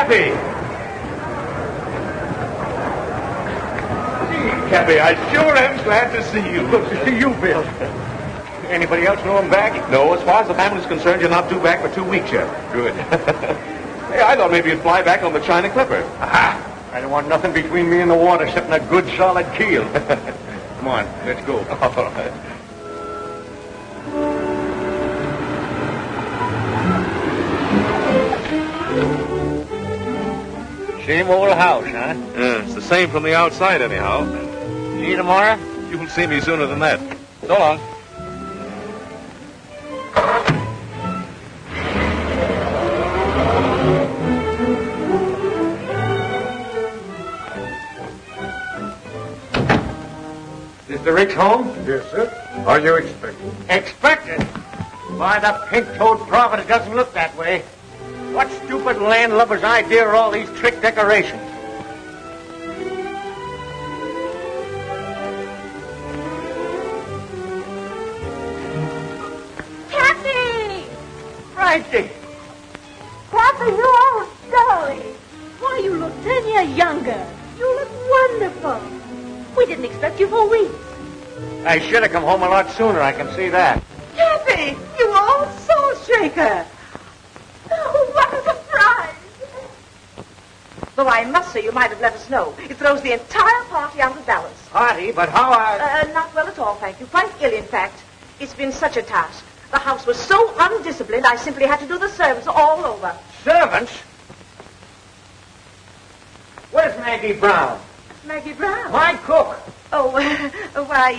Cappy! Gee, Cappy, I sure am glad to see you. Look, to see you, Bill. Anybody else know I'm back? No, as far as the family's concerned, you're not due back for 2 weeks yet. Good. Hey, I thought maybe you'd fly back on the China Clipper. Aha! I don't want nothing between me and the water except a good solid keel. Come on, let's go. All right. Same old house, huh? Yeah, it's the same from the outside, anyhow. See you tomorrow? You'll see me sooner than that. So long. Mr. Ricks home? Yes, sir. Are you expecting? Expected? Why, the pink-toed prophet, it doesn't look that way. What stupid landlubber's idea are all these trick decorations? Cappy! Francie! Cappy, you old darling. Why, you look 10 years younger. You look wonderful. We didn't expect you for weeks. I should have come home a lot sooner, I can see that. Cappy, you old soul shaker. Oh, what a surprise. Though I must say you might have let us know. It throws the entire party out of balance. Party, but how Not well at all, thank you. Quite ill, in fact. It's been such a task. The house was so undisciplined, I simply had to do the servants all over. Servants? Where's Maggie Brown? Maggie Brown? My cook. Oh, why,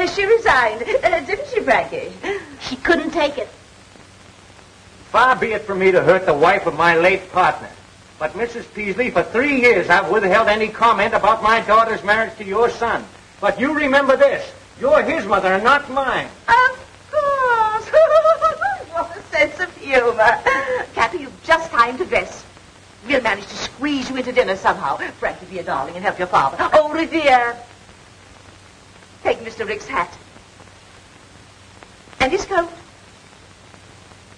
she resigned. Didn't she, Frankie? She couldn't take it. Far be it from me to hurt the wife of my late partner. But, Mrs. Peasley, for 3 years I've withheld any comment about my daughter's marriage to your son. But you remember this. You're his mother and not mine. Of course. What a sense of humor. Cappy, you've just time to dress. We'll manage to squeeze you into dinner somehow. Frankie, be a darling and help your father. Oh, Revere. Take Mr. Rick's hat. And his coat.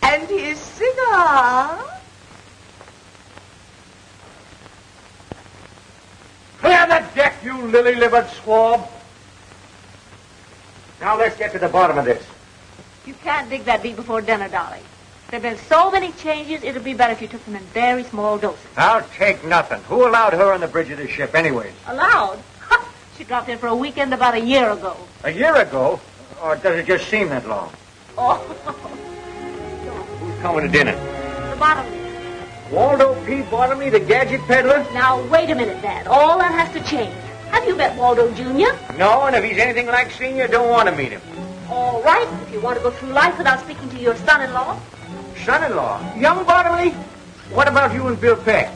And his cigar. Clear the deck, you lily-livered swab. Now let's get to the bottom of this. You can't dig that deep before dinner, darling. There have been so many changes, it would be better if you took them in very small doses. I'll take nothing. Who allowed her on the bridge of the ship anyways? Allowed? She dropped in for a weekend about a year ago. A year ago? Or does it just seem that long? Oh. Who's coming to dinner? The bottom. Waldo P. Bottomley, the gadget peddler? Now, wait a minute, Dad. All that has to change. Have you met Waldo Jr.? No, and if he's anything like Senior, don't want to meet him. All right, if you want to go through life without speaking to your son-in-law. Son-in-law? Young Bottomley? What about you and Bill Peck?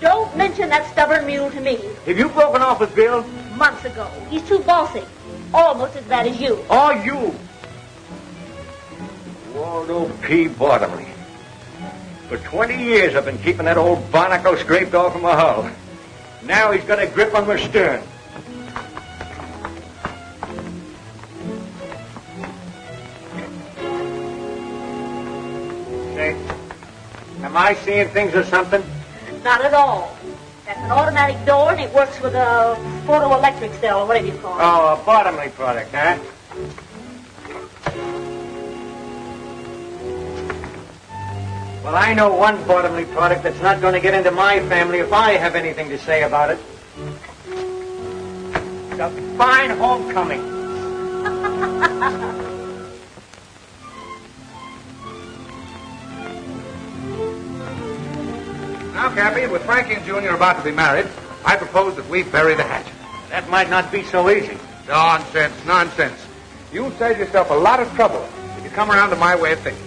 Don't mention that stubborn mule to me. Have you broken off with Bill? Months ago. He's too bossy. Almost as bad as you. Oh, you. Waldo P. Bottomley. For 20 years I've been keeping that old barnacle scraped off of my hull. Now he's got a grip on my stern. Say, am I seeing things or something? Not at all. That's an automatic door, and it works with a photoelectric cell, or whatever you call it. Oh, a Bottomley product, huh? Well, I know one Bottomley product that's not going to get into my family if I have anything to say about it. It's a fine homecoming. Now, Cappy, with Frankie and Junior about to be married, I propose that we bury the hatchet. That might not be so easy. Nonsense, nonsense. You'll save yourself a lot of trouble if you come around to my way of thinking.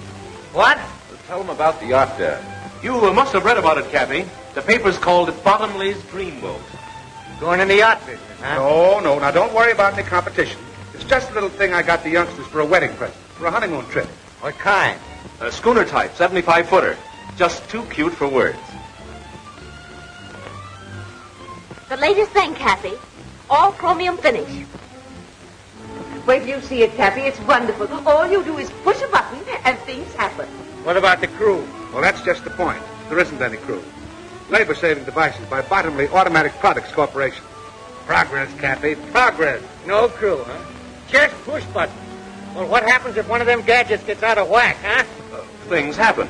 What? Tell them about the yacht there. You must have read about it, Cappy. The paper's called Bottomley's Dreamboat. Going in the yacht business, huh? No. Now, don't worry about any competition. It's just a little thing I got the youngsters for a wedding present, for a honeymoon trip. What kind? A schooner type, 75-footer. Just too cute for words. The latest thing, Kathy. All chromium finish. Wait till you see it, Cappy. It's wonderful. All you do is push a button and things happen. What about the crew? Well, that's just the point. There isn't any crew. Labor-saving devices by Bottomley Automatic Products Corporation. Progress, Cappy, progress. No clue, huh? Just push buttons. Well, what happens if one of them gadgets gets out of whack, huh? Things happen.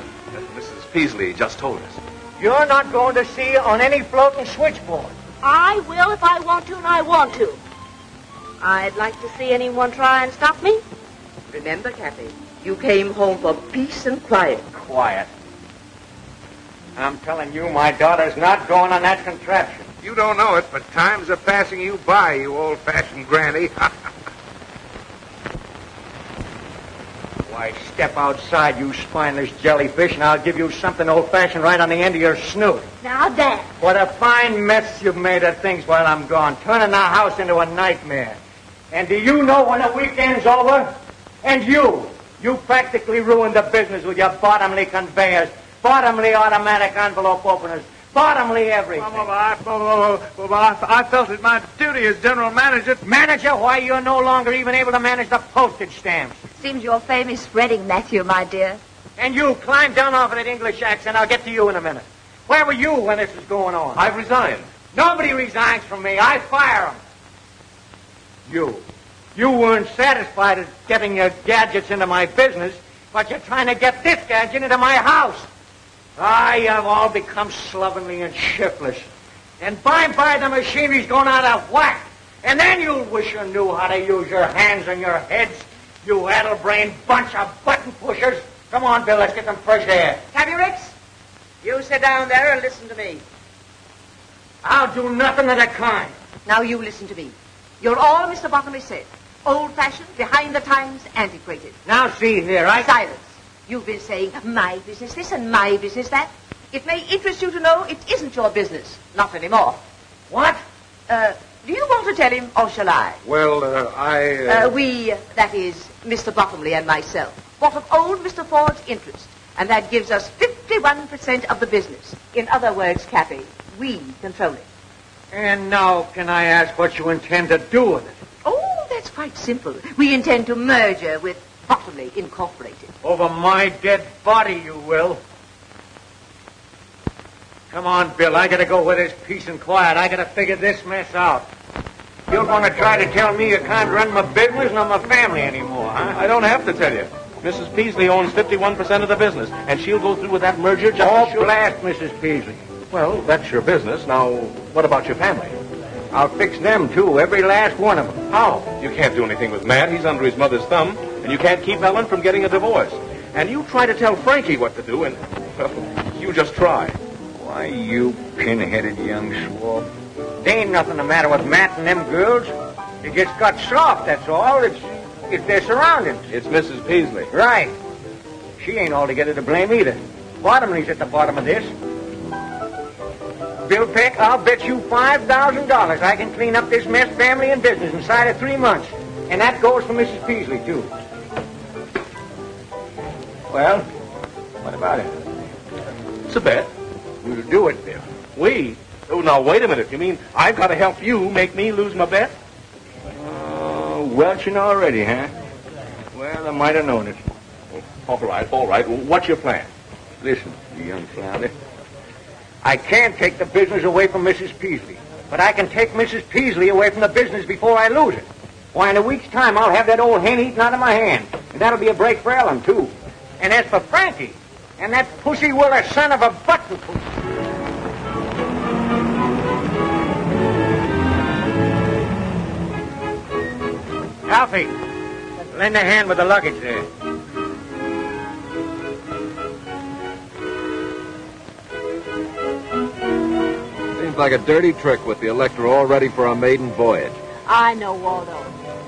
Mrs. Peasley just told us. You're not going to see on any floating switchboard. I will if I want to, and I want to. I'd like to see anyone try and stop me. Remember, Cappy, you came home for peace and quiet. Quiet. I'm telling you, my daughter's not going on that contraption. You don't know it, but times are passing you by, you old-fashioned granny. Why, step outside, you spineless jellyfish, and I'll give you something old-fashioned right on the end of your snoot. Now, Dad. What a fine mess you've made of things while I'm gone, turning the house into a nightmare. And do you know when the weekend's over? And you practically ruined the business with your bottomly conveyors, bottomly automatic envelope openers, bottomly everything. I felt it my duty as general manager. Manager? Why, you're no longer even able to manage the postage stamps. Seems you're famous spreading, Matthew, my dear. And you, climb down off of that English accent. I'll get to you in a minute. Where were you when this was going on? I've resigned. Nobody resigns from me. I fire them. You weren't satisfied at getting your gadgets into my business, but you're trying to get this gadget into my house. You have all become slovenly and shiftless. And by and by the machinery's going out of whack. And then you'll wish you knew how to use your hands and your heads, you addle-brained bunch of button pushers. Come on, Bill, let's get some fresh air. Cappy Ricks, you sit down there and listen to me. I'll do nothing of the kind. Now you listen to me. You're all Mr. Bottomley said. Old-fashioned, behind the times, antiquated. Now see here, Silence. You've been saying, my business this and my business that. It may interest you to know it isn't your business. Not anymore. What? Do you want to tell him, or shall I? Well, We, that is, Mr. Bottomley and myself, bought of old Mr. Ford's interest, and that gives us 51% of the business. In other words, Cappy, we control it. And now can I ask what you intend to do with it? Oh, that's quite simple. We intend to merger with Bottomley Incorporated. Over my dead body, you will. Come on, Bill. I gotta go where there's peace and quiet. I gotta figure this mess out. You're gonna try to tell me you can't run my business nor my family anymore, huh? I don't have to tell you. Mrs. Peasley owns 51% of the business, and she'll go through with that merger just as sure. Blast Mrs. Peasley. Well, that's your business. Now, what about your family? I'll fix them, too, every last one of them. How? You can't do anything with Matt. He's under his mother's thumb, and you can't keep Ellen from getting a divorce. And you try to tell Frankie what to do, and, well, you just try. Why, you pin-headed young swab. There ain't nothing the matter with Matt and them girls. They just got soft, that's all. It's their surroundings. It's Mrs. Peasley. Right. She ain't altogether to blame either. Bottomley's at the bottom of this. Bill Peck, I'll bet you $5,000 I can clean up this mess, family and business, inside of 3 months. And that goes for Mrs. Peasley, too. Well, what about it? It's a bet. We'll do it, Bill. We? Oh, now, wait a minute. You mean I've got to help you make me lose my bet? Welching already, huh? Well, I might have known it. All right. What's your plan? Listen, you young flounder. I can't take the business away from Mrs. Peasley, but I can take Mrs. Peasley away from the business before I lose it. Why, in a week's time, I'll have that old hen eaten out of my hand, and that'll be a break for Ellen, too. And as for Frankie, and that pussy-willer son of a button push. Alfie, lend a hand with the luggage there. Seems like a dirty trick with the Electra all ready for a maiden voyage. I know, Waldo.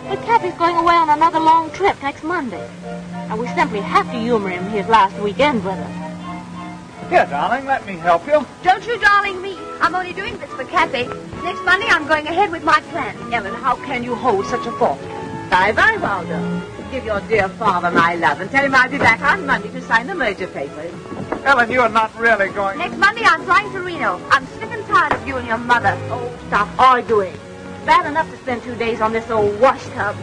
But Cappy's going away on another long trip next Monday. And we simply have to humor him his last weekend with us. Here, darling, let me help you. Don't you darling me. I'm only doing this for Cappy. Next Monday, I'm going ahead with my plan. Ellen, how can you hold such a thought? Bye-bye, Waldo. Give your dear father my love and tell him I'll be back on Monday to sign the merger papers. Ellen, you're not really going... Next Monday, I'm flying to Reno. I'm sick and tired of you and your mother. Oh, stop arguing. Bad enough to spend 2 days on this old wash tub.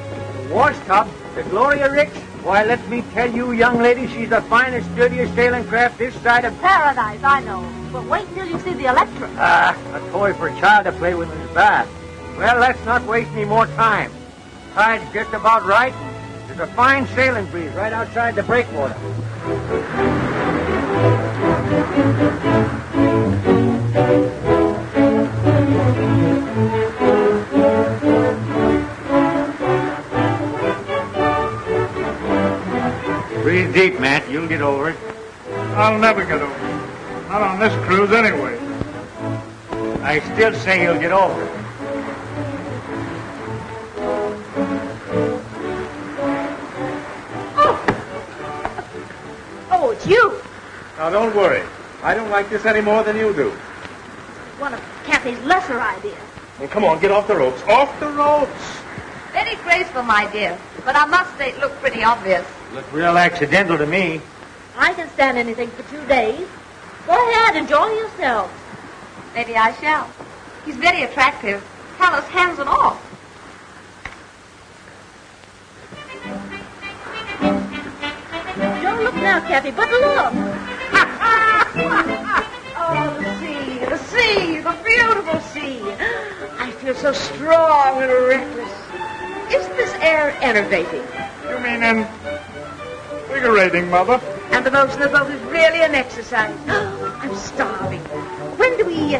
Wash tub? The Gloria Ricks? Why, let me tell you, young lady, she's the finest, dirtiest sailing craft this side of... Paradise, I know. But wait until you see the Electra. A toy for a child to play with in his bath. Well, let's not waste any more time. Tide's just about right. There's a fine sailing breeze right outside the breakwater. Breathe deep, Matt. You'll get over it. I'll never get over it. Not on this cruise anyway. I still say you'll get over it. Oh, it's you. Now, don't worry. I don't like this any more than you do. One of Cappy's lesser ideas. Well, come on, get off the ropes. Off the ropes! Very graceful, my dear. But I must say it looked pretty obvious. Looked real accidental to me. I can stand anything for 2 days. Go ahead, enjoy yourself. Maybe I shall. He's very attractive. Callous hands and all. Don't look now, Cappy, but look. Oh, the sea, the beautiful sea. I feel so strong and reckless. Isn't this air enervating? You mean invigorating, Mother? And the motion of the boat is really an exercise. I'm starving. When do we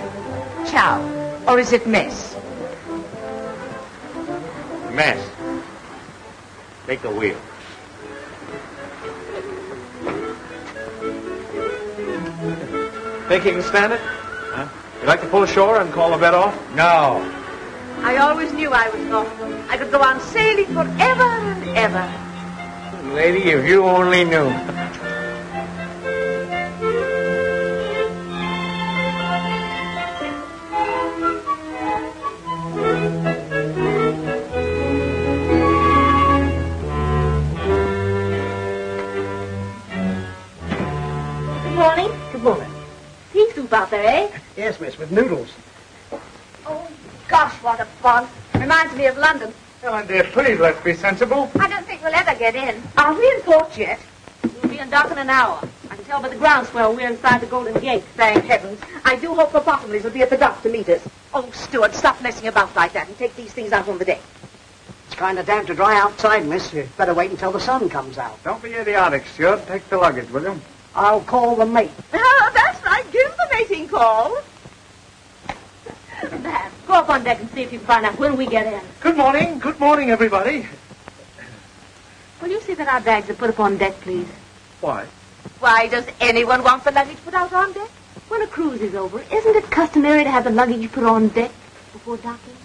chow? Or is it mess? Mess. Take the wheel. Think you can stand it? Huh? You like to pull ashore and call the bet off? No. I always knew I was thoughtful. I could go on sailing forever and ever. Lady, if you only knew. Good morning. Good morning. Pea soup out there, eh? Yes, miss, with noodles. Oh, gosh, what a fun. Reminds me of London. Ellen, dear, please, let's be sensible. I don't think we'll ever get in. Aren't we in port yet? We'll be in dock in an hour. I can tell by the groundswell we're inside the Golden Gate. Thank heavens. I do hope the Bottomleys will be at the dock to meet us. Oh, Stuart, stop messing about like that and take these things out on the deck. It's kind of damp to dry outside, miss. You'd better wait until the sun comes out. Don't be idiotic, Stuart. Take the luggage, will you? I'll call the mate. Oh, that's right. Give the mating call. Dad, go up on deck and see if you can find out when we get in. Good morning. Good morning, everybody. Will you see that our bags are put up on deck, please? Why? Why, does anyone want the luggage put out on deck? When a cruise is over, isn't it customary to have the luggage put on deck before docking?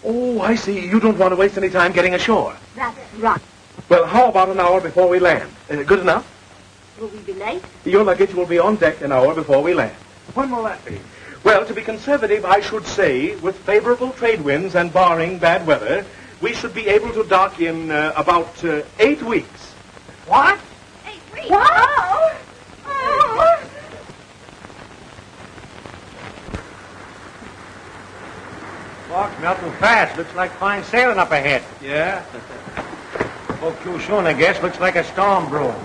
Oh, I see. You don't want to waste any time getting ashore. That's right. Well, how about an hour before we land? Good enough? Will we be late? Your luggage will be on deck an hour before we land. When will that be? Well, to be conservative, I should say, with favorable trade winds and barring bad weather, we should be able to dock in about 8 weeks. What? 8 weeks. Wow. Oh. Fog's melting fast. Looks like fine sailing up ahead. Yeah? Spoke too soon, I guess. Looks like a storm brewing.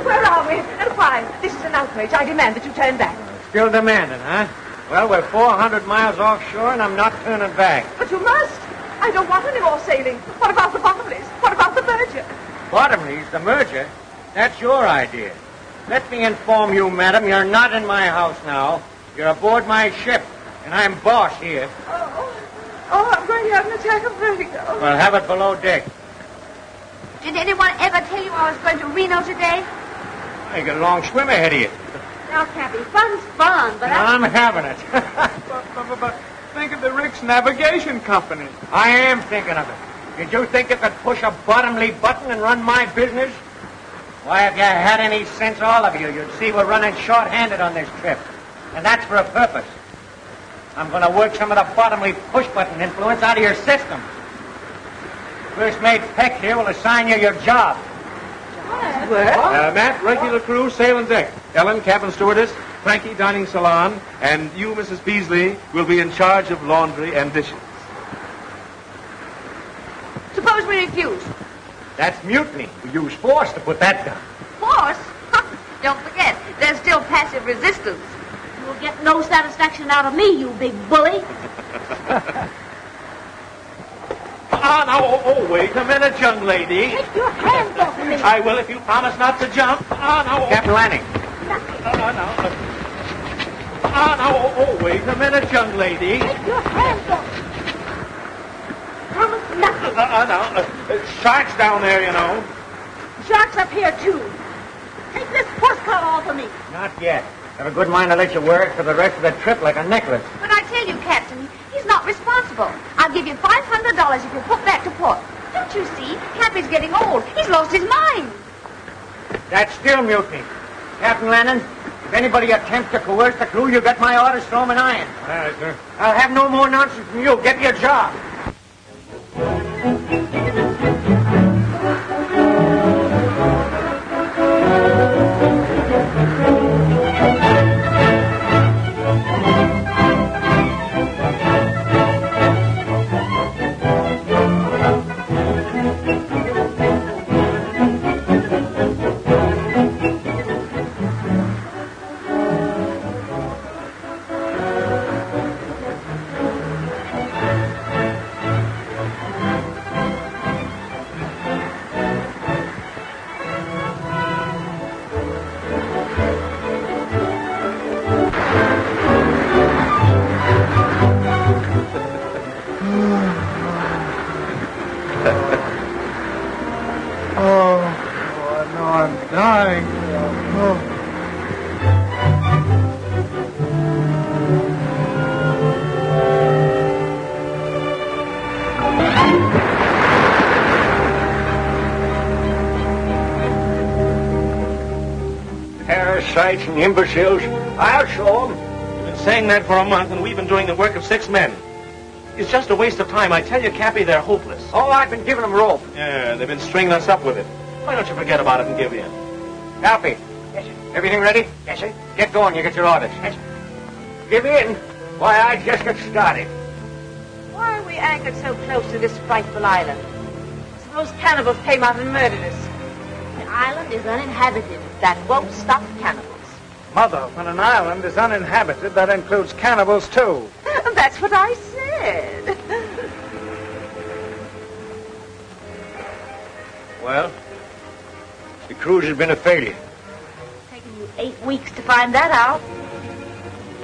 Where are we? And why? This is an outrage. I demand that you turn back. Still demanding, huh? Well, we're 400 miles offshore, and I'm not turning back. But you must. I don't want any more sailing. What about the Bottomleys? What about the merger? Bottomleys, the merger? That's your idea. Let me inform you, madam, you're not in my house now. You're aboard my ship, and I'm boss here. Oh, I'm going to have an attack of vertigo. Well, have it below deck. Did anyone ever tell you I was going to Reno today? You got a long swim ahead of you. Now, Cappy, fun's fun, but I'm having it. But think of the Ricks Navigation Company. I am thinking of it. Did you think you could push a bottomly button and run my business? Why, if you had any sense, all of you, you'd see we're running short-handed on this trip. And that's for a purpose. I'm going to work some of the bottomly push-button influence out of your system. First mate Peck here will assign you your job. Matt, regular crew, sail and deck. Ellen, cabin stewardess. Frankie, dining salon. And you, Mrs. Peasley, will be in charge of laundry and dishes. That's mutiny. We use force to put that down. Force? Don't forget, there's still passive resistance. You'll get no satisfaction out of me, you big bully. Wait a minute, young lady. Take your hands off of me. I will if you promise not to jump. Captain Lanning. Wait a minute, young lady. Take your hands off. Promise nothing. Sharks down there, you know. Sharks up here, too. Take this horse collar off of me. Not yet. Have a good mind to let you wear it for the rest of the trip like a necklace. But I tell you, Captain, he's not responsible. I'll give you $500 if you put back to port. Don't you see? Cappy's getting old. He's lost his mind. That's still mutiny. Captain Lennon, if anybody attempts to coerce the crew, you get my orders, throw 'em in irons. All right, sir. I'll have no more nonsense from you. Get your job. Parasites and imbeciles. I'll show 'em. You've been saying that for a month, and we've been doing the work of 6 men. It's just a waste of time. I tell you, Cappy, they're hopeless. Oh, I've been giving 'em rope. Yeah, they've been stringing us up with it. Why don't you forget about it and give in? Cappy. Yes, sir. Everything ready? Yes, sir. Get going. You get your orders. Yes, sir. Give in. Why, I just got started. Why are we anchored so close to this frightful island? Suppose cannibals came out and murdered us. The island is uninhabited. That won't stop cannibals. Mother, when an island is uninhabited, that includes cannibals, too. That's what I said. Well, the cruise has been a failure. Taken you 8 weeks to find that out.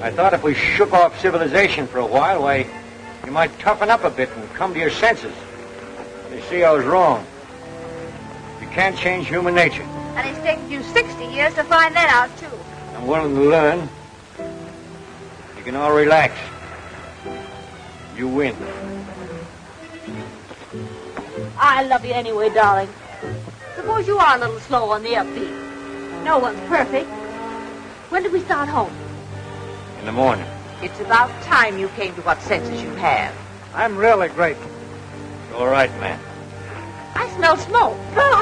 I thought if we shook off civilization for a while, why, you might toughen up a bit and come to your senses. You see, I was wrong. You can't change human nature. And it's taken you 60 years to find that out, too. I'm willing to learn. You can all relax. You win. I love you anyway, darling. Suppose you are a little slow on the upbeat. No one's perfect. When do we start home? In the morning. It's about time you came to what senses you have. I'm really grateful. It's all right, man. I smell smoke. Come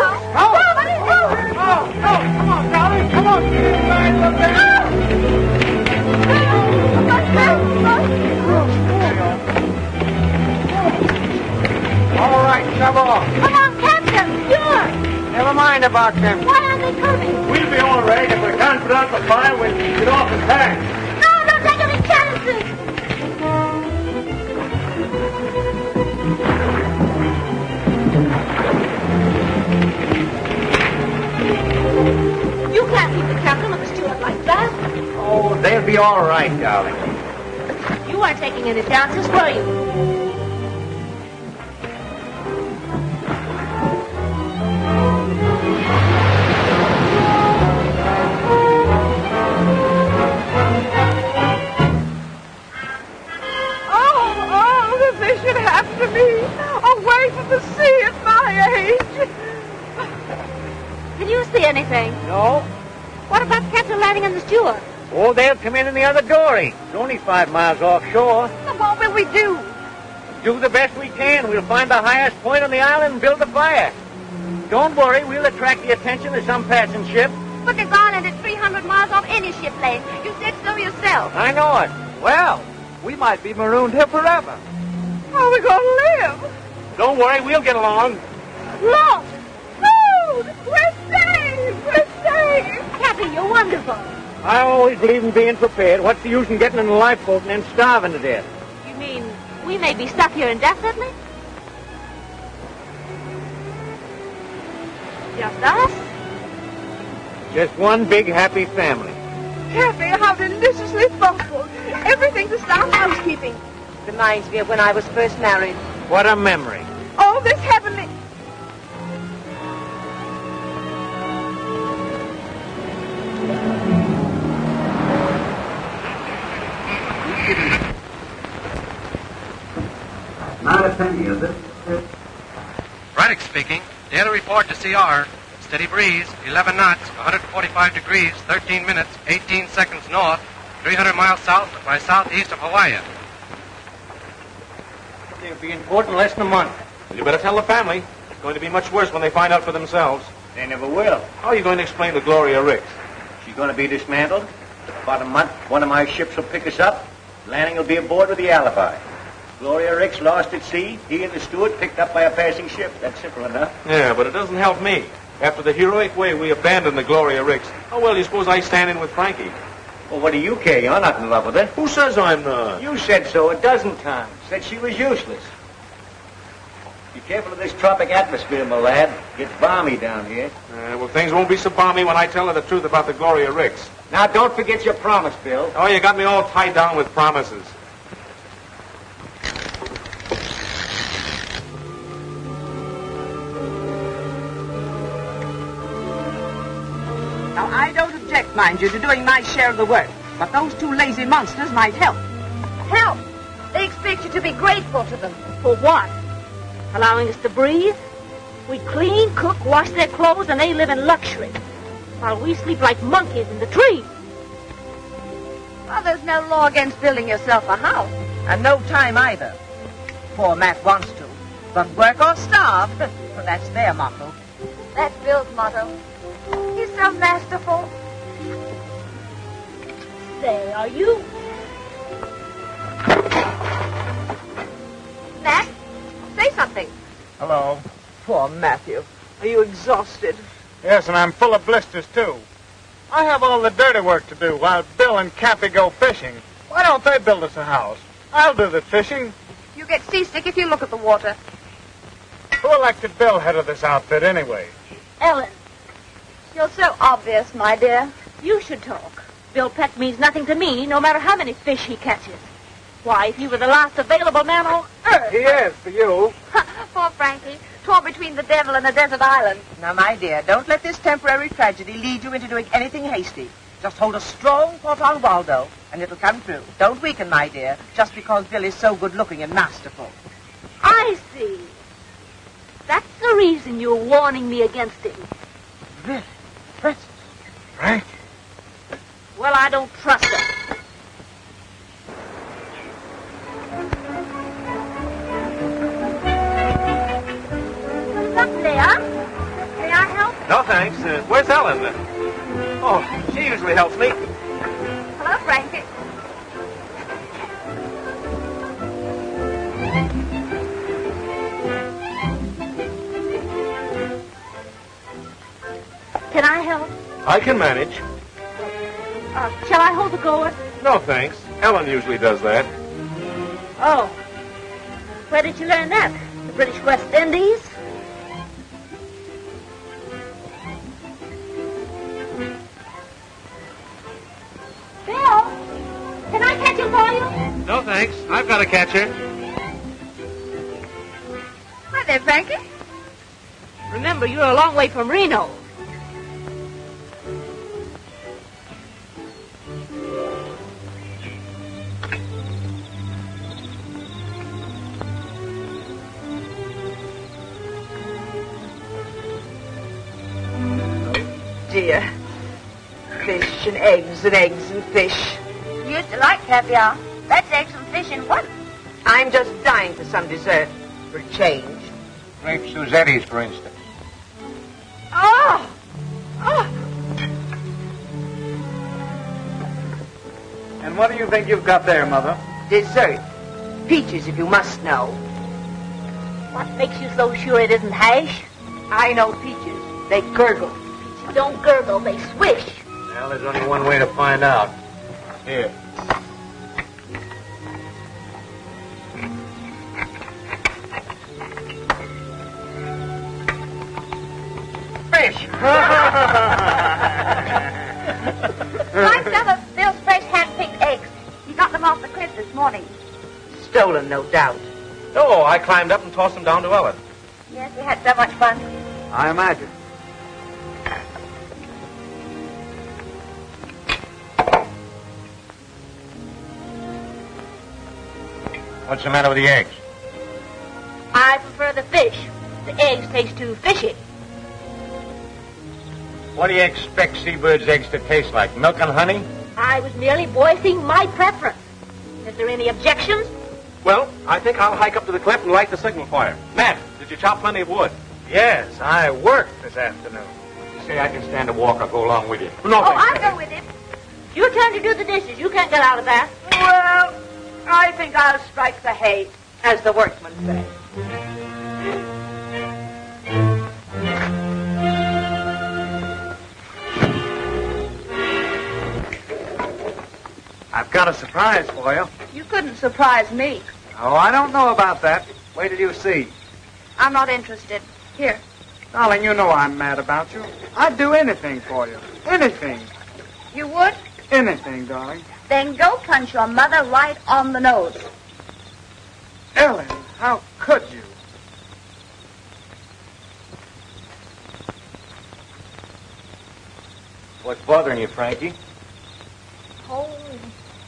on, darling. Come on. All right, shove off. Come on, Captain. Sure. Never mind about them. Why aren't they coming? We'll be all right if we can't put out the fire when we get off the tank. No, don't take any chances. You can't leave the captain of the steward like that. Oh, they'll be all right, darling. You weren't taking any chances, were you? Away from the sea at my age. Can you see anything? No? What about Captain Lanning and the steward? Oh, they'll come in the other dory. It's only 5 miles offshore. So what will we do? Do the best we can. We'll find the highest point on the island and build a fire. Don't worry, we'll attract the attention of some passing ship. But this island is 300 miles off any ship lane. You said so yourself. I know it. Well, we might be marooned here forever. How are we going to live? Don't worry, we'll get along. Lost! boat! We're saved! We're saved! Cappy, you're wonderful. I always believe in being prepared. What's the use in getting in a lifeboat and then starving to death? You mean we may be stuck here indefinitely? Just us? Just one big happy family. Cappy, how deliciously thoughtful. Everything to start housekeeping. Reminds me of when I was first married. What a memory. All this heavenly... Not a penny, is it? Brennan speaking. Daily report to CR. Steady breeze, 11 knots, 145 degrees, 13 minutes, 18 seconds north, 300 miles south by southeast of Hawaii. They'll be in port in less than a month. Well, you better tell the family. It's going to be much worse when they find out for themselves. They never will. How are you going to explain to Gloria Ricks? She's going to be dismantled. About a month, one of my ships will pick us up. Landing will be aboard with the alibi. Gloria Ricks lost at sea. He and the steward picked up by a passing ship. That's simple enough. Yeah, but it doesn't help me. After the heroic way we abandoned the Gloria Ricks, how well do you suppose I stand in with Frankie? Well, what do you care? You're not in love with her. Who says I'm not? You said so a dozen times. Said she was useless. Be careful of this tropic atmosphere, my lad. Gets balmy down here. Well, things won't be so balmy when I tell her the truth about the Gloria Ricks. Now, don't forget your promise, Bill. Oh, you got me all tied down with promises. Now, I don't object, mind you, to doing my share of the work. But those two lazy monsters might help. Help! They expect you to be grateful to them. For what? Allowing us to breathe? We clean, cook, wash their clothes, and they live in luxury. While we sleep like monkeys in the trees. Well, there's no law against building yourself a house. And no time either. Poor Matt wants to. But work or starve. Well, that's their motto. That's Bill's motto. He's so masterful. Say, are you... Matt, say something. Hello. Poor Matthew. Are you exhausted? Yes, and I'm full of blisters, too. I have all the dirty work to do while Bill and Cappy go fishing. Why don't they build us a house? I'll do the fishing. You get seasick if you look at the water. Who elected Bill head of this outfit, anyway? Ellen, You're so obvious, my dear. you should talk. Bill Peck means nothing to me, no matter how many fish he catches. Why, if he were the last available man on earth... He is, for you. Poor Frankie, torn between the devil and a desert island. Now, my dear, don't let this temporary tragedy lead you into doing anything hasty. Just hold a strong thought on Waldo, and it'll come true. Don't weaken, my dear, just because Bill is so good-looking and masterful. I see. That's the reason you're warning me against him. Really? Francis? Frank? Well, I don't trust him. Look, Leah. May I help? No, thanks. Where's Ellen? Oh, she usually helps me. Hello, Frankie. Can I help? I can manage. Shall I hold the gourd? No, thanks. Ellen usually does that. Oh. Where did you learn that? The British West Indies? Bill, can I catch him for you? No, thanks. I've got a catcher. Hi there, Frankie. Remember, you're a long way from Reno. Dear. Fish and eggs and eggs and fish. You used to like caviar. That's eggs and fish in one. I'm just dying for some dessert. For a change. Grape Suzetti's, for instance. Oh! Oh! And what do you think you've got there, Mother? Dessert. Peaches, if you must know. What makes you so sure it isn't hash? I know peaches. They gurgle. Don't gurgle, they swish. Well, there's only one way to find out. Here. Fish! Like some of Bill's fresh hand-picked eggs. He got them off the cliff this morning. Stolen, no doubt. No, I climbed up and tossed him down to Ellen. Yes, we had so much fun. I imagine. What's the matter with the eggs? I prefer the fish. The eggs taste too fishy. What do you expect seabirds' eggs to taste like? Milk and honey? I was merely voicing my preference. Is there any objections? Well, I think I'll hike up to the cliff and light the signal fire. Matt, did you chop plenty of wood? Yes, I worked this afternoon. You say I can stand a walk, I'll go along with you. No, I'll go with him. Your turn to do the dishes. You can't get out of that. Well, I think I'll strike the hay, as the workmen say. I've got a surprise for you. You couldn't surprise me. Oh, I don't know about that. Wait till you see. I'm not interested. Here. Darling, you know I'm mad about you. I'd do anything for you. Anything. You would? Anything, darling. Then go punch your mother right on the nose. Ellen, how could you? What's bothering you, Frankie? Oh,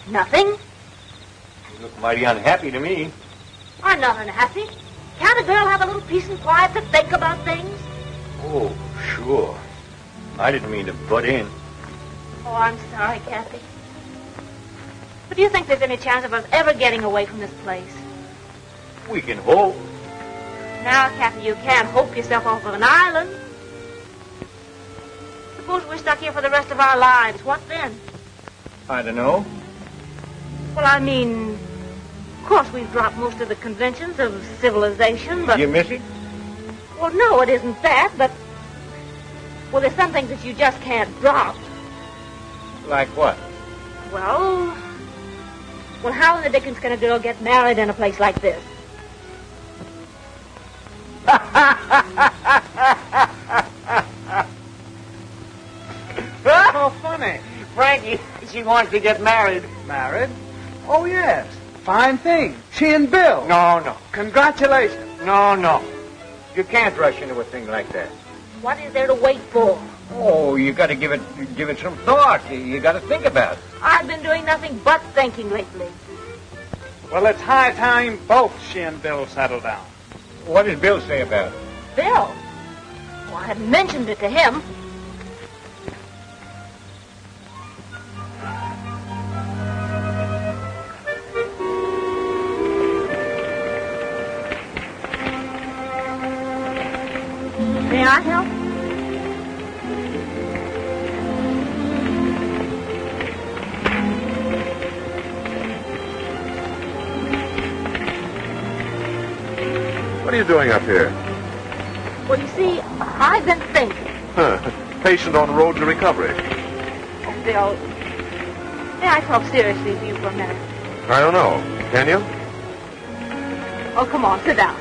nothing. You look mighty unhappy to me. I'm not unhappy. Can't a girl have a little peace and quiet to think about things? Oh, sure. I didn't mean to butt in. Oh, I'm sorry, Kathy. But do you think there's any chance of us ever getting away from this place? We can hope. Now, Kathy, you can't hope yourself off of an island. Suppose we're stuck here for the rest of our lives. What then? I don't know. Well, I mean, of course we've dropped most of the conventions of civilization, but... You miss it? Well, no, it isn't that, but... Well, there's some things that you just can't drop. Like what? Well, how in the dickens can a girl get married in a place like this? Oh, funny. Frankie, she wants to get married. Married? Oh, yes. Fine thing. She and Bill. No. Congratulations. No. You can't rush into a thing like that. What is there to wait for? Oh, you got to give it some thought. You got to think about it. I've been doing nothing but thinking lately. Well, it's high time both she and Bill settle down. What does Bill say about it? Bill? Well, I haven't mentioned it to him. May I help? What are you doing up here? Well, you see, I've been thinking. Patient on road to recovery. Oh, Bill, may I talk seriously with you for a minute? I don't know. Can you? Oh, come on, sit down.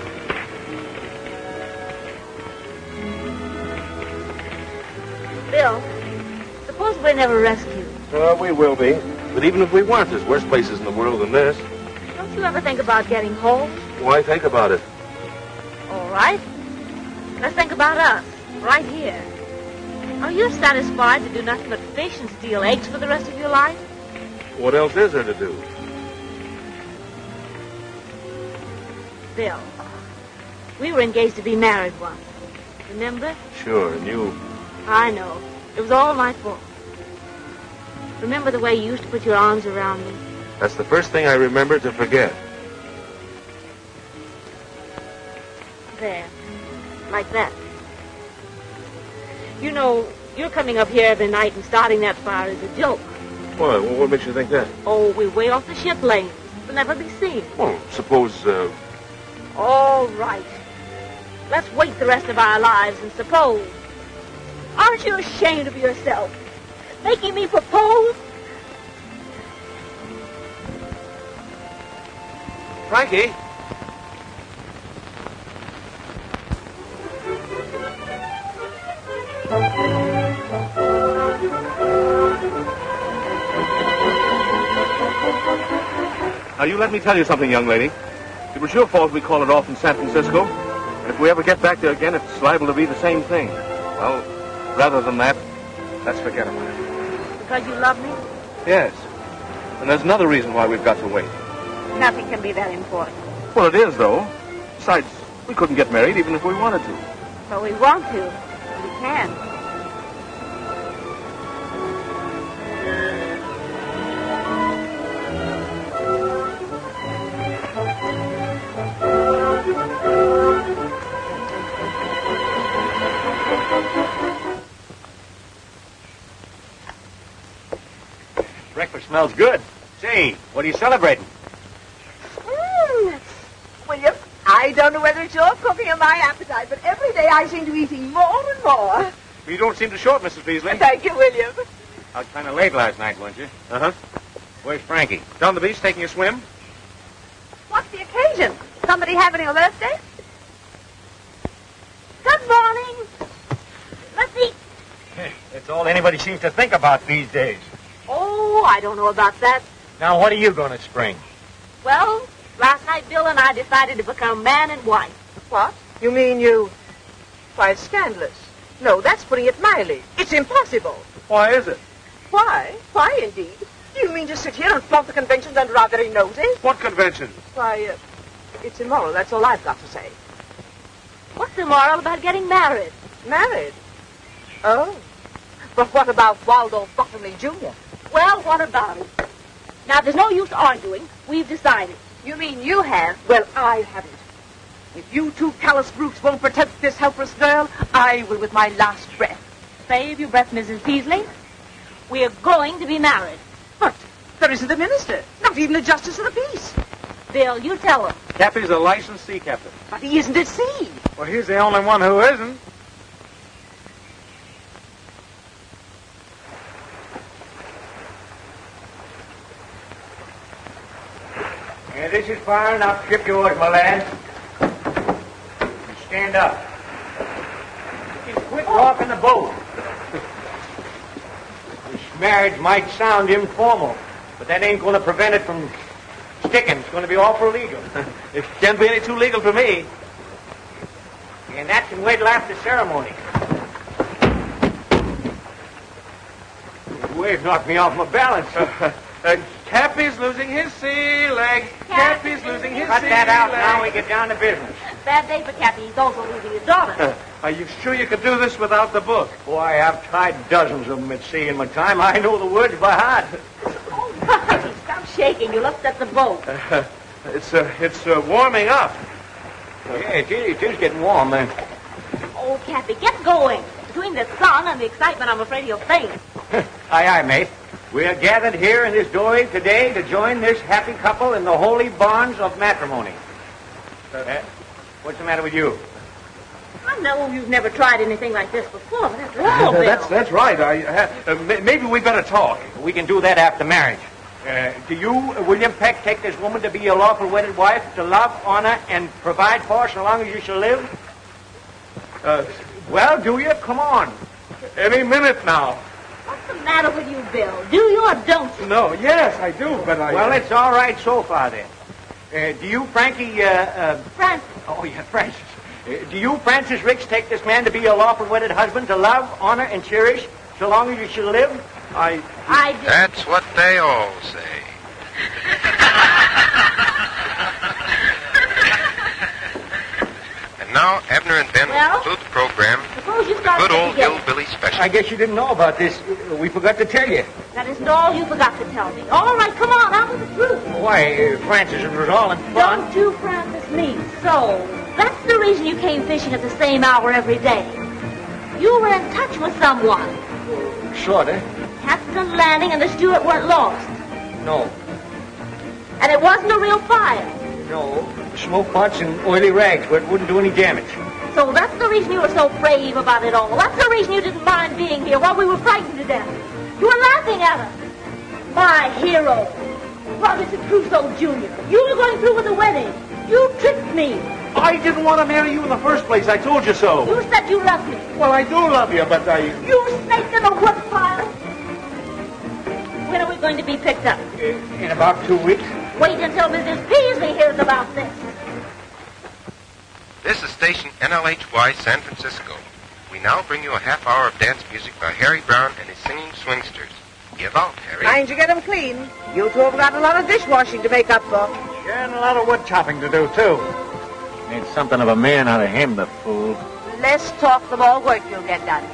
Bill, suppose we're never rescued. We will be. But even if we weren't, there's worse places in the world than this. Don't you ever think about getting home? Why think about it? All right. Let's think about us, right here. Are you satisfied to do nothing but fish and steal eggs for the rest of your life? What else is there to do? Bill, we were engaged to be married once. Remember? Sure, and you... I know. It was all my fault. Remember the way you used to put your arms around me? That's the first thing I remember to forget. There. Like that. You know, you're coming up here every night and starting that fire is a joke. Why? What makes you think that? Oh, we're way off the ship lane. We'll never be seen. Well, suppose, All right. Let's wait the rest of our lives and suppose. Aren't you ashamed of yourself? Making me propose? Frankie? Now, you let me tell you something, young lady. It was your fault we called it off in San Francisco. And if we ever get back there again, it's liable to be the same thing. Well, rather than that, let's forget about it. Because you love me? Yes. And there's another reason why we've got to wait. Nothing can be that important. Well, it is, though. Besides, we couldn't get married even if we wanted to. But we want to. We can. Breakfast smells good. Say, what are you celebrating? William, I don't know whether it's your cooking or my appetite, but every day I seem to be eating more and more. You don't seem to show it, Mrs. Beasley. Thank you, William. Out kind of late last night, weren't you? Uh-huh. Where's Frankie? Down the beach taking a swim? What's the occasion? Somebody having a birthday? Good morning. Let's eat. It's all anybody seems to think about these days. Oh, I don't know about that. Now, what are you going to spring? Well, last night Bill and I decided to become man and wife. What? You mean you... Why, it's scandalous. No, that's putting it mildly. It's impossible. Why is it? Why? Why, indeed? Do you mean to sit here and flaunt the conventions under our very noses? What convention? Why, it's immoral. That's all I've got to say. What's immoral about getting married? Married? Oh. But what about Waldo Bottomley Jr.? Well, what about it? Now, there's no use arguing. We've decided. You mean you have? Well, I haven't. If you two callous brutes won't protect this helpless girl, I will with my last breath. Save your breath, Mrs. Peasley. We're going to be married. But there isn't a minister, not even a justice of the peace. Bill, you tell him. Cappy's a licensed sea captain. But he isn't at sea. Well, he's the only one who isn't. Yeah, this is fire enough. Ship yours, my lad. Stand up. Quit rocking the boat. This marriage might sound informal, but that ain't going to prevent it from sticking. It's going to be awful legal. It can't be any too legal for me. And that can wait till after ceremony. The wave knocked me off my balance. Cappy's losing his sea leg. Cappy's losing his Cut sea that out leg. now. We get down to business. Bad day for Cappy. He's also losing his daughter. Are you sure you could do this without the book? Boy, I've tried dozens of them at sea in my time. I know the words by heart. Oh, my. Stop shaking. You'll upset the boat. It's warming up. Yeah, it is getting warm, man. Oh, Cappy, get going. Between the sun and the excitement, I'm afraid he'll faint. Aye, aye, mate. We are gathered here in this doorway today to join this happy couple in the holy bonds of matrimony. What's the matter with you? I know you've never tried anything like this before, but after all, Bill. That's right. Maybe we better talk. We can do that after marriage. Do you, William Peck, take this woman to be your lawful wedded wife, to love, honor, and provide for so long as you shall live? Well, do you? Come on. Any minute now. What's the matter with you, Bill? Do you or don't you? No, yes, I do, but I... Well, it's all right so far, then. Do you, Frankie, Francis. Oh, yeah, Francis. Do you, Francis Ricks, take this man to be your lawful wedded husband, to love, honor, and cherish so long as you shall live? I do. That's what they all say. And now, Abner and Ben will conclude the program. Suppose you with start a good old together. hillbilly special. I guess you didn't know about this. We forgot to tell you. That isn't all you forgot to tell me. All right, come on, out with the truth. Why, Francis, it was all in fun. Don't you, Francis, me. So, that's the reason you came fishing at the same hour every day. You were in touch with someone. Sort of. Captain Lanning and the steward weren't lost. No. And it wasn't a real fire. No. Smoke pots and oily rags, but it wouldn't do any damage. So that's the reason you were so brave about it all. That's the reason you didn't mind being here while we were frightened to death. You were laughing at us. My hero, Robinson Crusoe Jr. You were going through with the wedding. You tricked me. I didn't want to marry you in the first place. I told you so. You said you loved me. Well, I do love you, but You snake in a wood pile. When are we going to be picked up? In about 2 weeks. Wait until Mrs. Peasley hears about this. This is station NLHY San Francisco. We now bring you a half hour of dance music by Harry Brown and his singing swingsters. Give out, Harry. Mind you get them clean. You two have got a lot of dishwashing to make up for. Yeah, and a lot of wood chopping to do, too. Need something of a man out of him, the fool. Less talk, the more work you'll get done.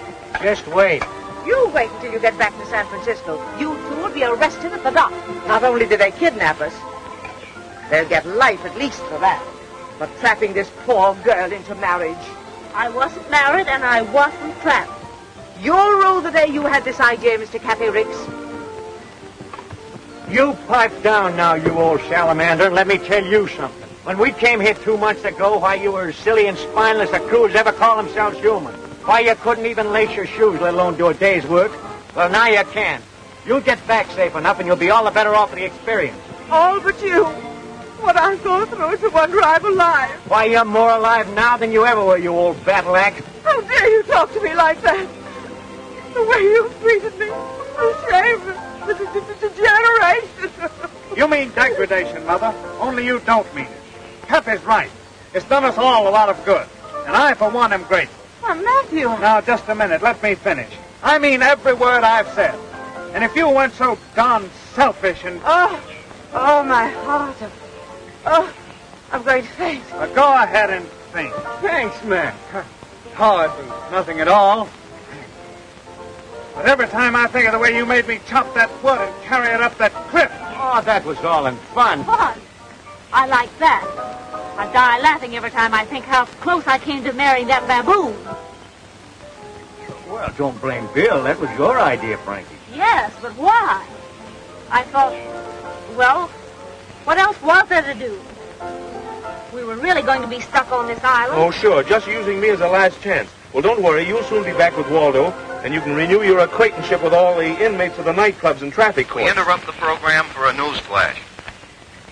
Just wait. You wait until you get back to San Francisco. You two will be arrested at the dock. Not only did they kidnap us, they'll get life at least for that. For trapping this poor girl into marriage. I wasn't married and I wasn't trapped. You'll rue the day you had this idea, Mr. Cappy Ricks. You pipe down now, you old salamander, and let me tell you something. When we came here 2 months ago, why, you were as silly and spineless a crew as ever call themselves human. Why, you couldn't even lace your shoes, let alone do a day's work. Well, now you can. You'll get back safe enough, and you'll be all the better off for the experience. All but you. What I've gone through is the wonder I'm alive. Why, you're more alive now than you ever were, you old battle axe. How dare you talk to me like that? The way you've treated me. The shame. The degeneration. You mean degradation, Mother. Only you don't mean it. Cappy's right. It's done us all a lot of good. And I, for one, am grateful. Well, Matthew. Now, just a minute. Let me finish. I mean every word I've said. And if you weren't so darn selfish and... Oh, my heart. Oh, I'm going to faint. Go ahead and faint. Thanks, man. Hardly nothing at all. But every time I think of the way you made me chop that wood and carry it up that cliff... Oh, that was all in fun. Fun. I like that. I die laughing every time I think how close I came to marrying that baboon. Well, don't blame Bill. That was your idea, Frankie. Yes, but why? I thought, well, what else was there to do? We were really going to be stuck on this island. Oh, sure. Just using me as a last chance. Well, don't worry. You'll soon be back with Waldo, and you can renew your acquaintanceship with all the inmates of the nightclubs and traffic courts. We interrupt the program for a news flash.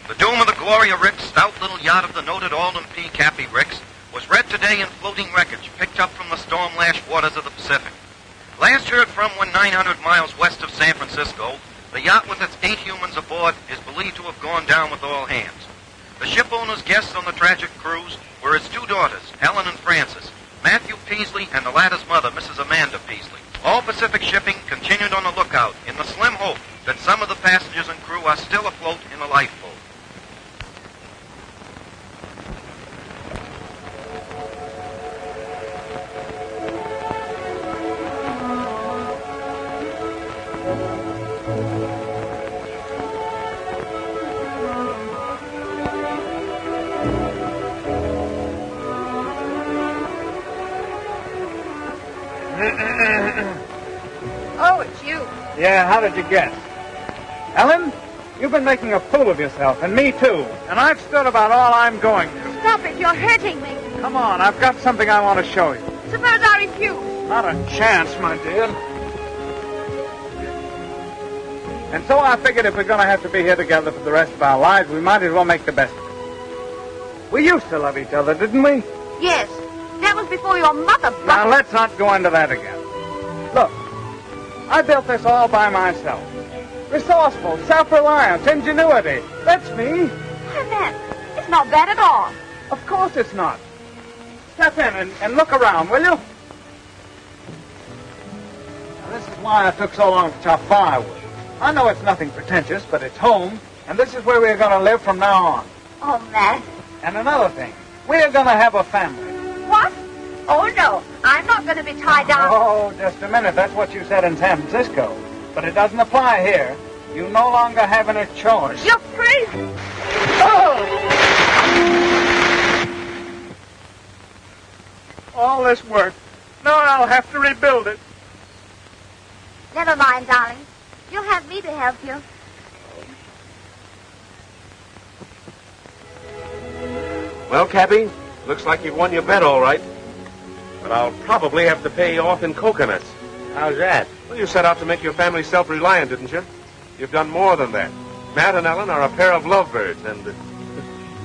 The doom of the Gloria Ricks, stout little yacht of the noted Alden P. Cappy Ricks, was read today in floating wreckage picked up from the storm-lashed waters of the Pacific. Last heard from when 900 miles west of San Francisco, the yacht with its 8 humans aboard is believed to have gone down with all hands. The ship owner's guests on the tragic cruise were his 2 daughters, Helen and Frances, Matthew Peasley, and the latter's mother, Mrs. Amanda Peasley. All Pacific shipping continued on the lookout in the slim hope that some of the passengers and crew are still afloat in a lifeboat. Oh, it's you. Yeah, how did you guess? Ellen, you've been making a fool of yourself, and me too. And I've stood about all I'm going to. Stop it. You're hurting me. Come on, I've got something I want to show you. Suppose I refuse. Not a chance, my dear. And so I figured if we're going to have to be here together for the rest of our lives, we might as well make the best of it. We used to love each other, didn't we? Yes. That was before your mother brought... Now, let's not go into that again. Look, I built this all by myself. Resourceful, self-reliance, ingenuity. That's me. Why, Matt, it's not bad at all. Of course it's not. Step in and look around, will you? Now, this is why I took so long to chop firewood. I know it's nothing pretentious, but it's home, and this is where we're going to live from now on. Oh, Matt. And another thing, we're going to have a family. What? Oh, no. I'm not going to be tied down. Oh, just a minute. That's what you said in San Francisco. But it doesn't apply here. You no longer have any choice. You're crazy. Oh! All this work. Now I'll have to rebuild it. Never mind, darling. You'll have me to help you. Well, Cappy, looks like you've won your bet all right. But I'll probably have to pay you off in coconuts. How's that? Well, you set out to make your family self-reliant, didn't you? You've done more than that. Matt and Ellen are a pair of lovebirds, and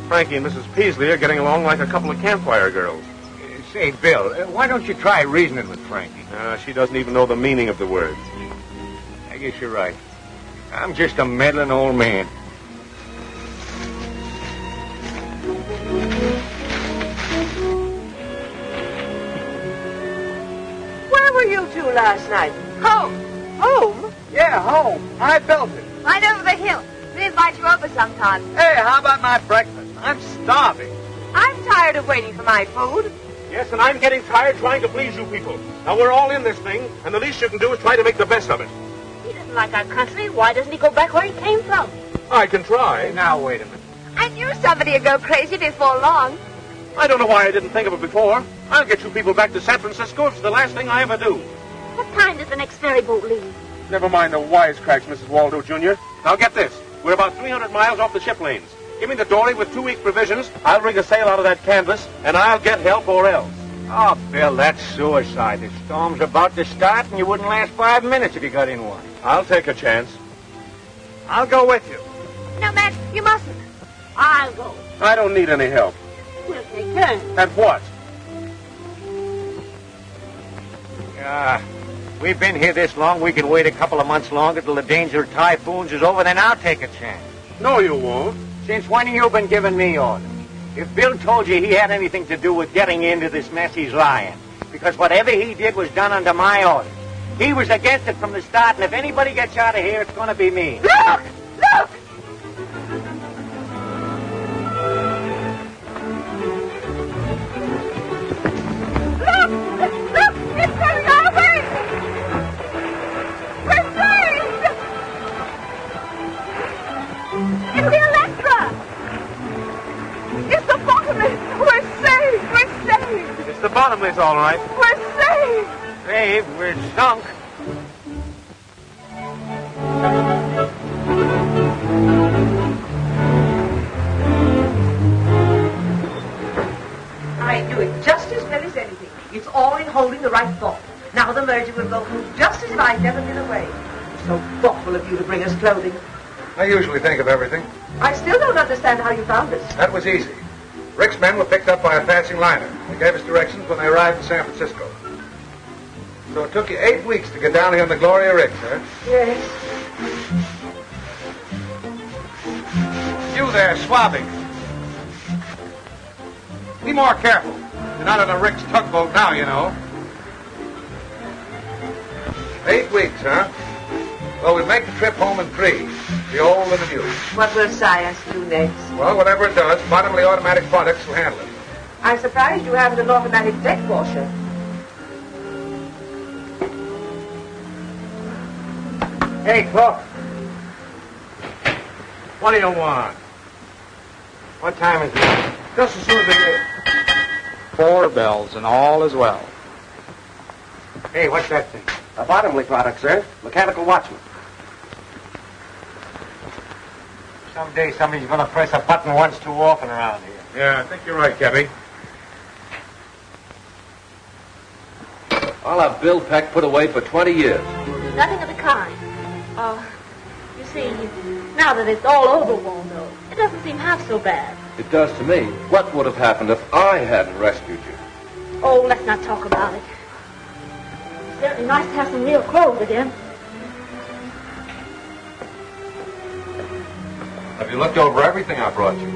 Frankie and Mrs. Peasley are getting along like a couple of campfire girls. Say, Bill, why don't you try reasoning with Frankie? She doesn't even know the meaning of the words. I guess you're right. I'm just a meddling old man. Where were you two last night? Home. Home? Yeah, home. I built it. Right over the hill. We invite you over sometime. Hey, how about my breakfast? I'm starving. I'm tired of waiting for my food. Yes, and I'm getting tired trying to please you people. Now, we're all in this thing, and the least you can do is try to make the best of it. He doesn't like our country. Why doesn't he go back where he came from? I can try. Hey, now, wait a minute. I knew somebody would go crazy before long. I don't know why I didn't think of it before. I'll get you people back to San Francisco. It's the last thing I ever do. What time does the next ferry boat leave? Never mind the wisecracks, Mrs. Waldo, Jr. Now, get this. We're about 300 miles off the ship lanes. Give me the dory with 2 weeks' provisions. I'll rig a sail out of that canvas, and I'll get help or else. Oh, Bill, that's suicide. The storm's about to start, and you wouldn't last 5 minutes if you got in one. I'll take a chance. I'll go with you. No, Matt, you mustn't. I'll go. I don't need any help. We'll take turns. At what? We've been here this long, we can wait a couple of months longer till the danger of typhoons is over, then I'll take a chance. No, you won't. Since when have you been giving me orders? If Bill told you he had anything to do with getting into this mess, he's lying. Because whatever he did was done under my orders. He was against it from the start, and if anybody gets out of here, it's going to be me. Look! Look! Look! It's coming our way! We're saved! It's the Electra! It's the Bottomless! We're saved! We're saved! It's the Bottomless, all right. We're saved! Saved, we're sunk. I knew it just as well as anything. It's all in holding the right thought. Now the merger will go through just as if I'd never been away. It's so thoughtful of you to bring us clothing. I usually think of everything. I still don't understand how you found us. That was easy. Rick's men were picked up by a passing liner. They gave us directions when they arrived in San Francisco. So it took you 8 weeks to get down here in the glory of Rick's, huh? Yes. You there, swabbing. Be more careful. You're not on a Rick's tugboat now, you know. 8 weeks, huh? Well, we'll make the trip home in 3. The old and the new. What will science do next? Well, whatever it does, bottomly automatic products will handle it. I'm surprised you haven't an automatic deck washer. Hey, cook. What do you want? What time is it? Just as soon as they get... 4 bells, and all is well. Hey, what's that thing? A Bottomley product, sir. Mechanical watchman. Someday somebody's going to press a button once too often around here. Yeah, I think you're right, Cappy. I'll have Bill Peck put away for 20 years. Nothing of the kind. You see, now that it's all over, Waldo, it doesn't seem half so bad. It does to me. What would have happened if I hadn't rescued you? Oh, let's not talk about it. It's certainly nice to have some real clothes again. Have you looked over everything I brought you?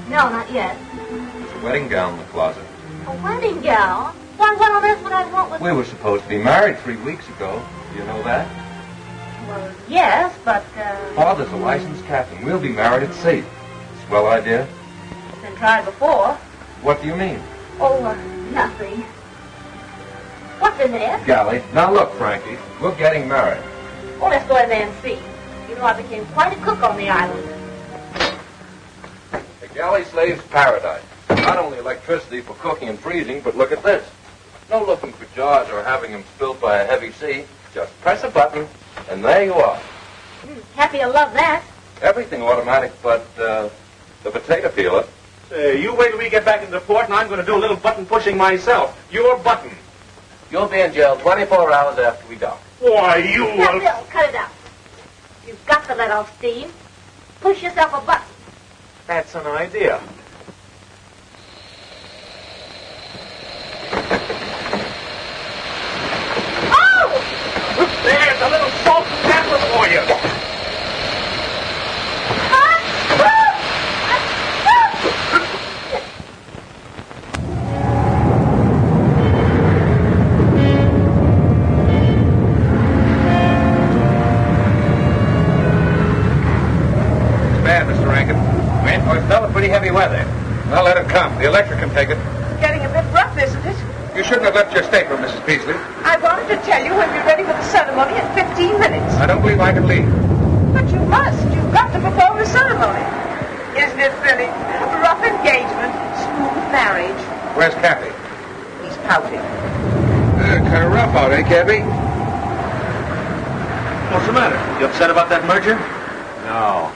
No, not yet. There's a wedding gown in the closet. A wedding gown? Why, what on earth would I want with... We were supposed to be married 3 weeks ago. Do you know that? Well, yes, but, Father's a licensed captain. We'll be married at sea. Swell idea? It's been tried before. What do you mean? Oh, nothing. What's in there? Galley. Now look, Frankie. We're getting married. Oh, let's go in there and see. You know, I became quite a cook on the island. The galley slave's paradise. Not only electricity for cooking and freezing, but look at this. No looking for jars or having them spilled by a heavy sea. Just press a button, and there you are. Happy I love that. Everything automatic but the potato peeler. You wait till we get back into the port, and I'm going to do a little button pushing myself. Your button. You'll be in jail 24 hours after we dock. Why, you... Now, Bill, cut it out. You've got to let off steam. Push yourself a button. That's an idea. Oh! There's a little salt and pepper for you. Pretty heavy weather. Well, let it come. The electric can take it. Getting a bit rough, isn't it? You shouldn't have left your stateroom, Mrs. Peasley. I wanted to tell you when we're ready for the ceremony in 15 minutes. I don't believe I can leave. But you must. You've got to perform the ceremony. Isn't it thrilling? Rough engagement, smooth marriage. Where's Cappy? He's pouting. Kind of rough out, eh, Cappy? What's the matter? You upset about that merger? No.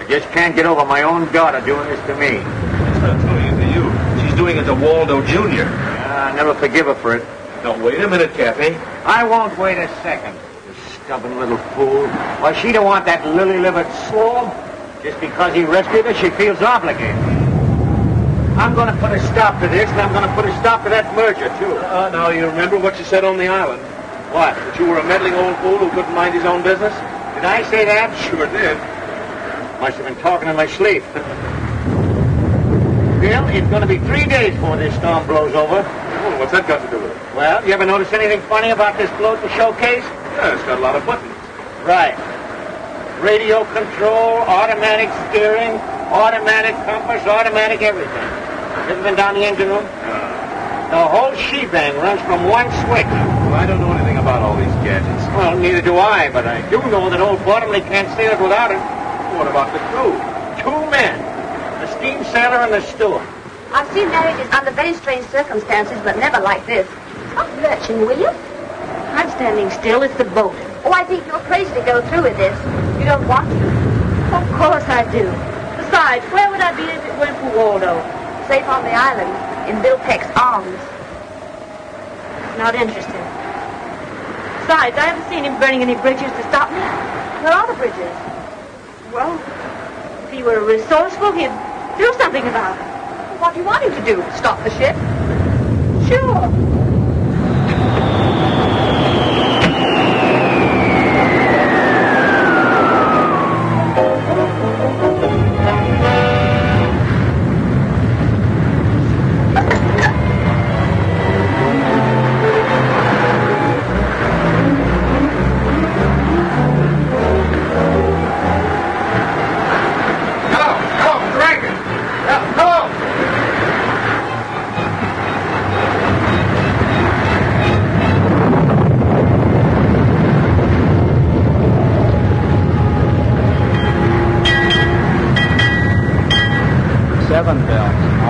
I just can't get over my own daughter doing this to me. She's not doing it to you. She's doing it to Waldo Jr. I never forgive her for it. Now, wait a minute, Cappy. I won't wait a second. You stubborn little fool. Why, she don't want that lily-livered swab. Just because he rescued her, she feels obligated. I'm going to put a stop to this, and I'm going to put a stop to that merger, too. Now, you remember what you said on the island? What? That you were a meddling old fool who couldn't mind his own business? Did I say that? Sure did. Must have been talking in my sleep. Bill, it's going to be 3 days before this storm blows over. Oh, what's that got to do with it? Well, you ever notice anything funny about this float to showcase? Yeah, it's got a lot of buttons. Right. Radio control, automatic steering, automatic compass, automatic everything. Ever been down the engine room? The whole shebang runs from one switch. Well, I don't know anything about all these gadgets. Well, neither do I, but I do know that old Bottomley can't sail it without it. What about the crew? 2 men. The steam sailor and the steward. I've seen marriages under very strange circumstances, but never like this. Stop lurching, will you? I'm standing still. It's the boat. Oh, I think you're crazy to go through with this. You don't want to. Of course I do. Besides, where would I be if it weren't for Waldo? Safe on the island, in Bill Peck's arms. Not interested. Besides, I haven't seen him burning any bridges to stop me. Where are the bridges? Well, if he were resourceful, he'd do something about it. What do you want him to do? Stop the ship? Sure.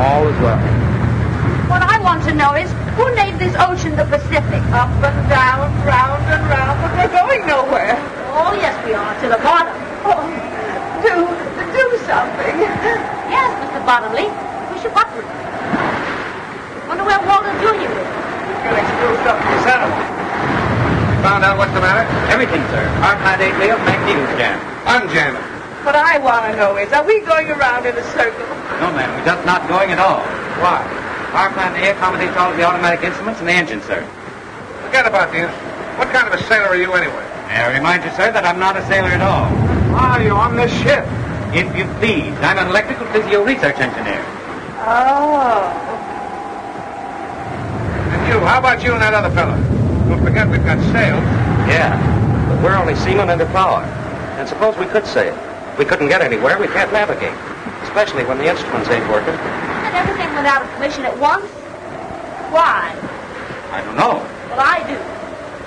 All is well. What I want to know is, who named this ocean the Pacific? Up and down, round and round, but we're going nowhere. Oh, yes, we are. To the bottom. Oh, do something. Yes, Mr. Bottomley. Push a button. Wonder where Waldo Jr. is. Getting screwed up the center. Found out what's the matter? Everything, sir. Our plant 8 Leo magneto's jammed. Unjam it. What I want to know is, are we going around in a circle? No, ma'am. We're just not going at all. Why? Our plant A accommodates all of the automatic instruments and the engine, sir. Forget about the instrument. What kind of a sailor are you anyway? May I remind you, sir, that I'm not a sailor at all. Why are you on this ship? If you please, I'm an electrical physio research engineer. Oh. And you, how about you and that other fella? Don't forget we've got sails. Yeah, but we're only seamen under power. And suppose we could sail. If we couldn't get anywhere, we can't navigate. Especially when the instruments ain't working. And everything went out of commission at once? Why? I don't know. Well, I do.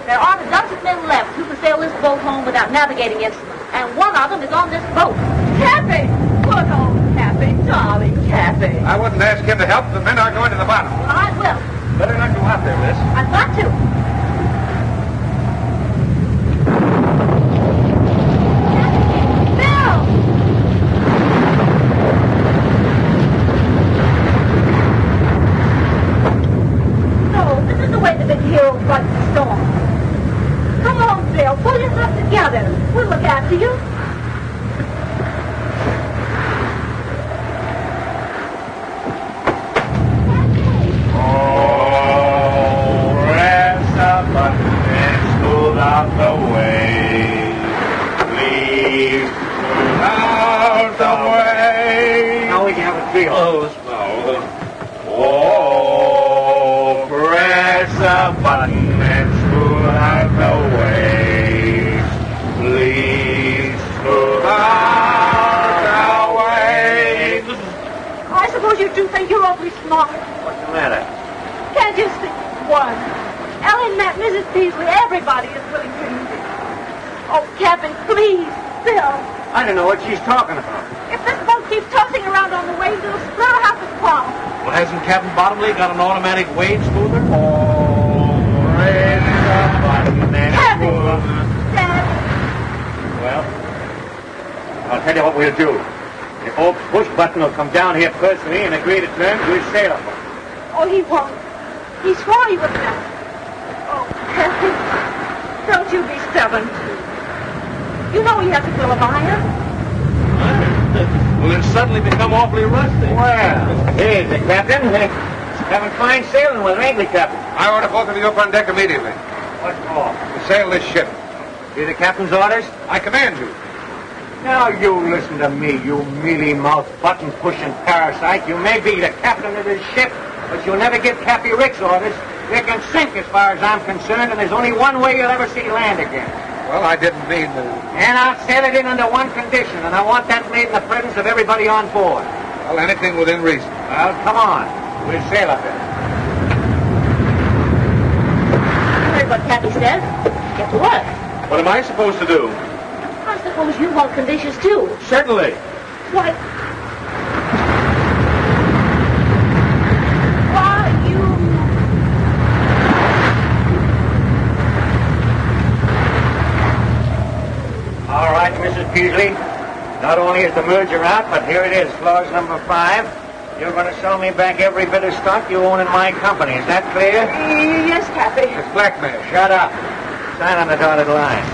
There aren't a dozen men left who can sail this boat home without navigating instruments. And one of them is on this boat. Cappy! Good old Cappy, darling Cappy. I wouldn't ask him to help. The men are going to the bottom. Well, I will. Better not go out there, miss. I've got to. Bill! feel. Oh, press a button and smooth out the waves. Please smooth out the waves. I suppose you do think you're awfully smart. What's the matter? Can't you see? One. Ellen met Mrs. Peasley. Everybody is willing to use it. Oh, Captain, please, Bill. I don't know what she's talking about. If this boat keeps tossing around on the waves, it'll split half its palm. Well, hasn't Captain Bottomley got an automatic wave smoother? Captain! Dad! Well, I'll tell you what we'll do. The old push button will come down here personally and agree to terms. We'll sail up. Oh, he won't. He swore he would not. Oh, Captain, don't you be stubborn. You know he has a bill of iron. Well, it's suddenly become awfully rusty. Well, here's the captain. Having fine sailing with her, ain't we, Captain? I order both of you up on deck immediately. What for? To sail this ship. Hear the captain's orders? I command you. Now you listen to me, you mealy-mouthed, button-pushing parasite. You may be the captain of this ship, but you'll never give Cappy Ricks orders. You can sink as far as I'm concerned, and there's only one way you'll ever see land again. Well, I didn't mean to... And I'll sail it in under one condition, and I want that made in the presence of everybody on board. Well, anything within reason. Well, come on. We'll sail up there. Heard what Cappy says. Get to work. What am I supposed to do? I suppose you want conditions, too. Certainly. Why, you... All right, Mrs. Peasley. Not only is the merger out, but here it is, clause number 5. You're going to sell me back every bit of stock you own in my company. Is that clear? Yes, Cappy. It's blackmail. Shut up. Sign on the dotted line.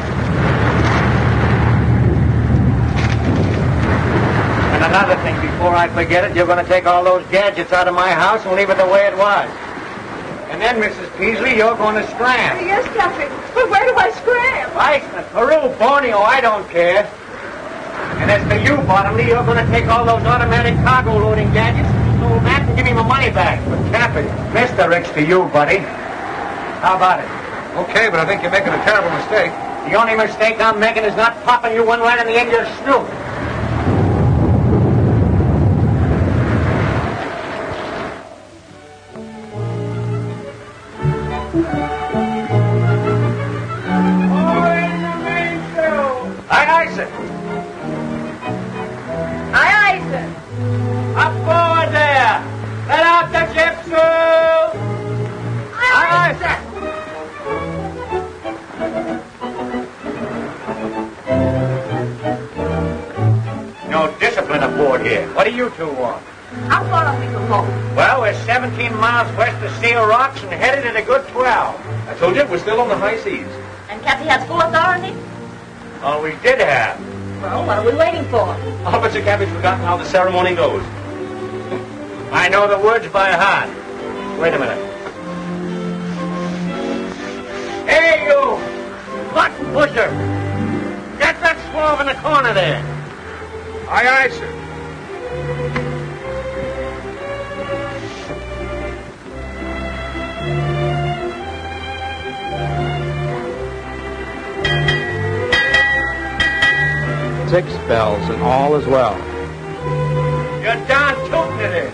And another thing, before I forget it, you're going to take all those gadgets out of my house and leave it the way it was. And then, Mrs. Peasley, you're going to scram. Yes, Cappy. But where do I scram? Iceland, Peru, Borneo, I don't care. And as for you, Bottomley, you're going to take all those automatic cargo loading gadgets and sold that and give me my money back. But Cappy, Mr. Ricks to you, buddy. How about it? Okay, but I think you're making a terrible mistake. The only mistake I'm making is not popping you one right in the end of your snoot. Aye, aye, sir. Aye, aye, sir. Up forward there. Let out the ship, sir. Aye, aye, sir. No discipline aboard here. What do you two want? How far are we from home? Well, we're 17 miles west of Seal Rocks and headed at a good 12. I told you, we're still on the high seas. And Cappy has full authority? Oh, we did have. Well, what are we waiting for? I'll bet you Cappy's forgotten how the ceremony goes. I know the words by heart. Wait a minute. Hey, you! Button pusher! Get that swab in the corner there. Aye, aye, sir. Six bells and all is well. You're down tooting it in.